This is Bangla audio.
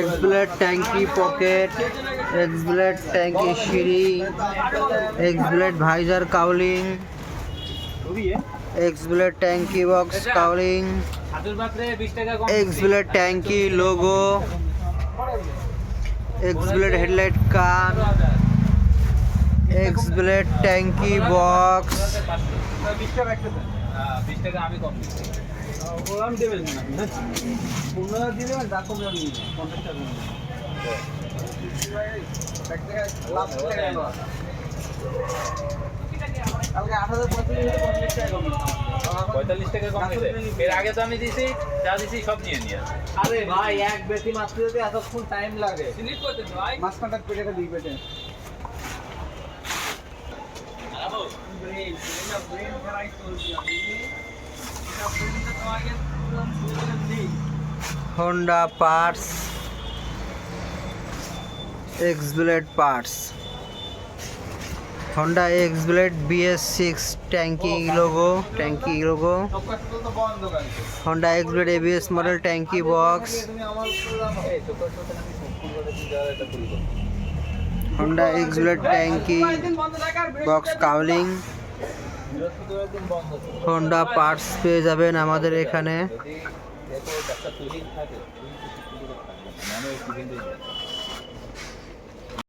এক্সব্লেড ট্যাঙ্কি পকেট, এক্সব্লেড ট্যাঙ্কি সিঁড়ি, এক্সব্লেড ভাইজার কাউলিং, এক্সব্লেড ট্যাঙ্কি বক্স কাউলিং, এক্সব্লেড ট্যাঙ্কি লোগো, এক্সব্লেড হেডলাইট কান, এক্সব্লেড ট্যাঙ্কি বক্স, এর আগে তো আমি দিছি, যা দিছি সব নিয়ে নিয়ে। আরে ভাই এক বেশি মাছ দিতে এতক্ষণ টাইম লাগে। স্লিপ করতে তো ভাই। মাছ কাটার পেটে দিই পেটে। Honda parts, X-Blade parts, Honda X-Blade BS6 ট্যাঙ্কি logo, Honda X-Blade ABS model ট্যাঙ্কি বক্স, হোন্ডা এক্সব্লেড ট্যাঙ্কি বক্স কাউলিং, হোন্ডা পার্টস পেয়ে যাবেন আমাদের এখানে।